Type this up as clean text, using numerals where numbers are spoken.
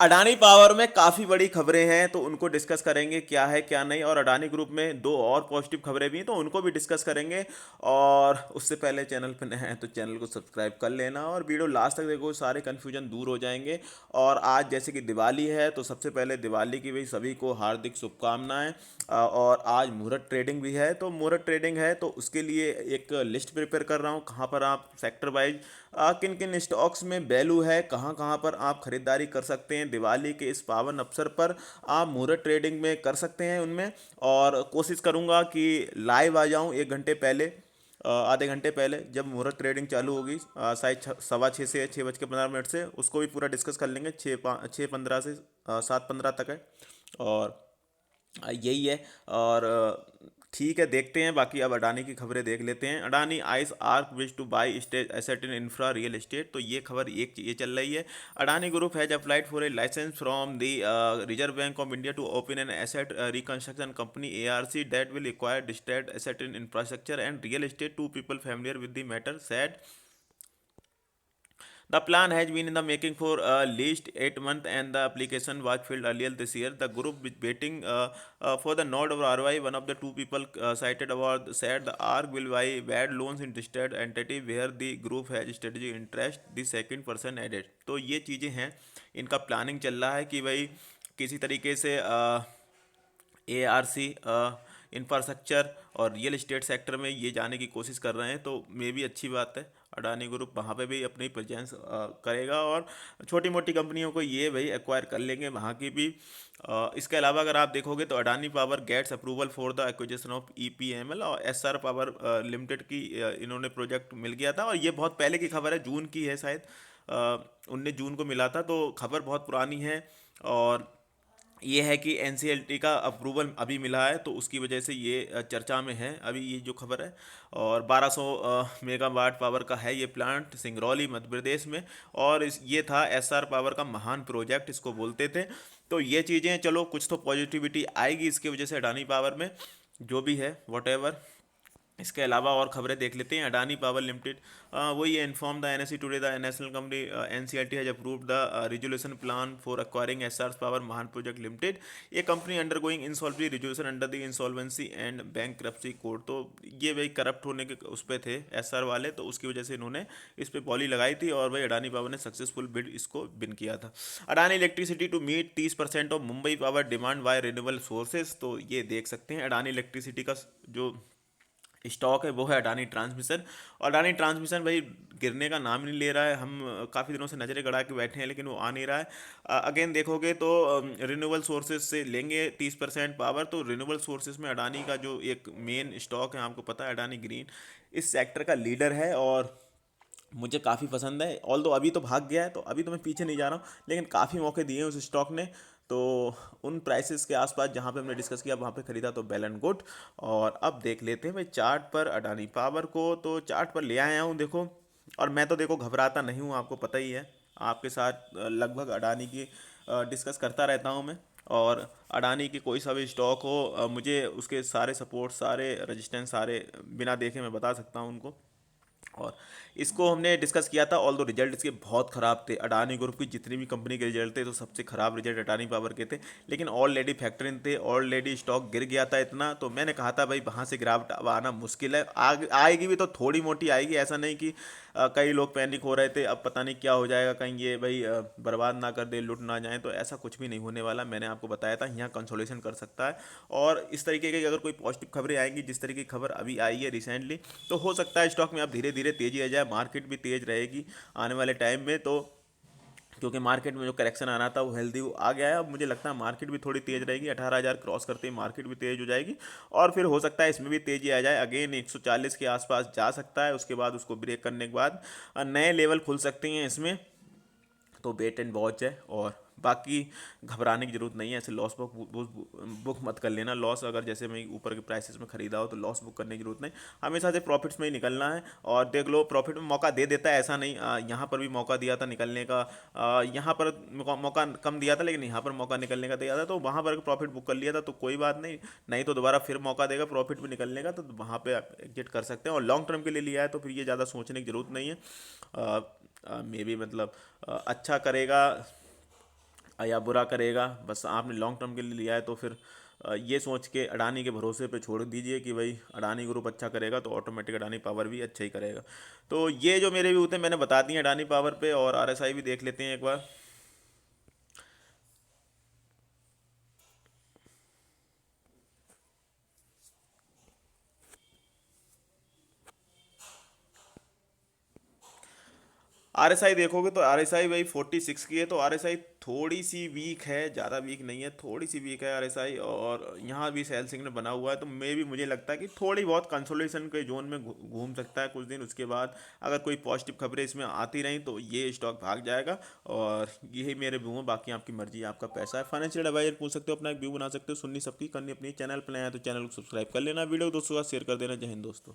Adani power में काफ़ी बड़ी खबरें हैं तो उनको डिस्कस करेंगे क्या है क्या नहीं। और अडानी ग्रुप में दो और पॉजिटिव खबरें भी हैं तो उनको भी डिस्कस करेंगे। और उससे पहले चैनल पर नए हैं तो चैनल को सब्सक्राइब कर लेना और वीडियो लास्ट तक देखो, सारे कन्फ्यूजन दूर हो जाएंगे। और आज जैसे कि दिवाली है तो सबसे पहले दिवाली की भी सभी को हार्दिक शुभकामनाएं। और आज मुहूर्त ट्रेडिंग भी है तो मुहूर्त ट्रेडिंग है तो उसके लिए एक लिस्ट प्रिपेयर कर रहा हूँ कहाँ पर आप सेक्टर वाइज किन किन स्टॉक्स में वैल्यू है, कहाँ कहाँ पर आप खरीदारी कर सकते हैं दिवाली के इस पावन अवसर पर। आप मुहूर्त ट्रेडिंग में कर सकते हैं उनमें। और कोशिश करूँगा कि लाइव आ जाऊँ 1 घंटे पहले, आधे घंटे पहले जब मुहूर्त ट्रेडिंग चालू होगी, शायद 6:15 से 6:15 से उसको भी पूरा डिस्कस कर लेंगे। 6:15 से 7:15 तक है। और यही है। और ठीक है, देखते हैं बाकी। अब अडानी की खबरें देख लेते हैं। Adani eyes ARC wish to buy stage asset in infra real estate, तो ये खबर एक ये चल रही है। Adani group has applied for a licence from the Reserve Bank of India to open an asset reconstruction company ARC that will acquire distressed asset in infrastructure and real estate to people familiar with the matter said the plan has been in the making for at least 8 months, and the application was filed earlier this year. The group is waiting for the nod of ROI. One of the two people cited about said the ARC will buy bad loans in distressed entity where the group has strategic interest. The second person added. तो ये चीज़ें हैं, इनका planning चल रहा है कि भाई किसी तरीके से ARC इंफ्रास्ट्रक्चर और रियल इस्टेट सेक्टर में ये जाने की कोशिश कर रहे हैं तो मे भी अच्छी बात है। अडानी ग्रुप वहाँ पे भी अपनी प्रेजेंस करेगा और छोटी मोटी कंपनियों को ये भाई एक्वायर कर लेंगे वहाँ की भी। इसके अलावा अगर आप देखोगे तो Adani Power gets approval for the acquisition of EPML और SR पावर लिमिटेड की इन्होंने प्रोजेक्ट मिल गया था। और ये बहुत पहले की खबर है, जून की है शायद, 19 जून को मिला था तो खबर बहुत पुरानी है। और ये है कि NCLT का अप्रूवल अभी मिला है तो उसकी वजह से ये चर्चा में है अभी ये जो खबर है। और 1200 मेगावाट पावर का है ये प्लांट सिंगरौली मध्य प्रदेश में। और ये था SR पावर का महान प्रोजेक्ट इसको बोलते थे। तो ये चीज़ें, चलो कुछ तो पॉजिटिविटी आएगी इसकी वजह से अडानी पावर में, जो भी है वॉट। इसके अलावा और खबरें देख लेते हैं। अडानी पावर लिमिटेड, वही है, inform the NSE today the national company NCLT has approved the resolution plan for acquiring SR power महान प्रोजेक्ट लिमिटेड। ये company under going insolvency resolution under the insolvency and bankruptcy code. तो ये भाई corrupt होने के उस पे थे SR वाले, तो उसकी वजह से इन्होंने इस पे पॉली लगाई थी और भाई अडानी पावर ने सक्सेसफुल बिड इसको बिन किया था। Adani Electricity to meet 30% of Mumbai power demand by renewable sources, तो ये देख सकते हैं। अडानी इलेक्ट्रिसिटी का जो स्टॉक है वो है अडानी ट्रांसमिशन। और अडानी ट्रांसमिशन भाई गिरने का नाम नहीं ले रहा है। हम काफ़ी दिनों से नज़रें गड़ा के बैठे हैं लेकिन वो आ नहीं रहा है। अगेन देखोगे तो रिन्यूएबल सोर्सेज से लेंगे 30% पावर, तो रिन्यूएबल सोर्सेज में अडानी का जो एक मेन स्टॉक है आपको पता है, अडानी ग्रीन इस सेक्टर का लीडर है। और मुझे काफ़ी पसंद है। ऑल दो अभी तो भाग गया है तो अभी तो मैं पीछे नहीं जा रहा हूँ, लेकिन काफ़ी मौके दिए हैं उस स्टॉक ने। तो उन प्राइसेस के आसपास जहाँ पे हमने डिस्कस किया वहाँ पे खरीदा तो वेल एंड गुड। और अब देख लेते हैं भाई चार्ट पर अडानी पावर को, तो चार्ट पर ले आया हूँ देखो। और मैं तो देखो घबराता नहीं हूँ, आपको पता ही है। आपके साथ लगभग अडानी की डिस्कस करता रहता हूँ मैं। और अडानी की कोई सा भी स्टॉक हो, मुझे उसके सारे सपोर्ट, सारे रजिस्टेंस, सारे बिना देखे मैं बता सकता हूँ उनको। और इसको हमने डिस्कस किया था। ऑल दो रिजल्ट इसके बहुत ख़राब थे। अडानी ग्रुप की जितनी भी कंपनी के रिजल्ट थे तो सबसे ख़राब रिजल्ट अडानी पावर के थे। लेकिन ऑलरेडी फैक्टर इन थे, ऑलरेडी स्टॉक गिर गया था इतना, तो मैंने कहा था भाई वहाँ से गिरावट अब आना मुश्किल है। आएगी भी तो थोड़ी मोटी आएगी, ऐसा नहीं कि कई लोग पैनिक हो रहे थे अब पता नहीं क्या हो जाएगा, कहीं ये भाई बर्बाद ना कर दे, लुट ना जाए। तो ऐसा कुछ भी नहीं होने वाला, मैंने आपको बताया था यहाँ कंसोलेशन कर सकता है। और इस तरीके की अगर कोई पॉजिटिव खबरें आएंगी, जिस तरीके की खबर अभी आई है रिसेंटली, तो हो सकता है स्टॉक में अब धीरे धीरे तेजी आ जाए, मार्केट भी तेज रहेगी आने वाले टाइम में। तो क्योंकि मार्केट में जो करेक्शन आना था वो हेल्दी वो आ गया है, अब मुझे लगता है मार्केट भी थोड़ी तेज रहेगी। 18,000 क्रॉस करते ही मार्केट भी तेज हो जाएगी। और फिर हो सकता है इसमें भी तेजी आ जाए, अगेन 140 के आसपास जा सकता है। उसके बाद उसको ब्रेक करने के बाद नए लेवल खुल सकते हैं इसमें। तो वेट एंड वॉच है। और बाकी घबराने की जरूरत नहीं है। ऐसे लॉस बुक मत कर लेना। लॉस अगर जैसे मैं ऊपर के प्राइसेस में खरीदा हो तो लॉस बुक करने की जरूरत नहीं, हमेशा से प्रॉफिट्स में ही निकलना है। और देख लो प्रॉफिट में मौका दे देता है, ऐसा नहीं। यहाँ पर भी मौका दिया था निकलने का, यहाँ पर मौका कम दिया था लेकिन यहाँ पर मौका निकलने का दिया था, तो वहाँ पर प्रॉफिट बुक कर लिया था तो कोई बात नहीं। नहीं तो दोबारा फिर मौका देगा प्रॉफिट में निकलने का, तो वहाँ पे आप एग्जिट कर सकते हैं। और लॉन्ग टर्म के लिए लिया है तो फिर ये ज़्यादा सोचने की ज़रूरत नहीं है। मे बी मतलब अच्छा करेगा या बुरा करेगा। बस आपने लॉन्ग टर्म के लिए लिया है तो फिर ये सोच के अडानी के भरोसे पे छोड़ दीजिए कि भाई अडानी ग्रुप अच्छा करेगा तो ऑटोमेटिक अडानी पावर भी अच्छा ही करेगा। तो ये जो मेरे व्यू थे मैंने बता दिए अडानी पावर पे, और आरएसआई भी देख लेते हैं एक बार। आरएसआई देखोगे तो आरएसआई भाई 46 की है, तो आरएसआई थोड़ी सी वीक है, ज़्यादा वीक नहीं है, थोड़ी सी वीक है आरएसआई। और यहाँ भी सेल सिग्नल बना हुआ है, तो मे भी मुझे लगता है कि थोड़ी बहुत कंसोलिडेशन के जोन में घूम सकता है कुछ दिन। उसके बाद अगर कोई पॉजिटिव खबरें इसमें आती रहीं तो ये स्टॉक भाग जाएगा। और यही मेरे व्यू हैं, बाकी आपकी मर्जी है, आपका पैसा है। फाइनेंशियल एडवाइजर पूछ सकते हो, अपना एक व्यू बना सकते हो, सुननी सबकी करनी अपनी। चैनल पर नया है तो चैनल को सब्सक्राइब कर लेना, वीडियो को दोस्तों के साथ शेयर कर देना। जय हिंद दोस्तों।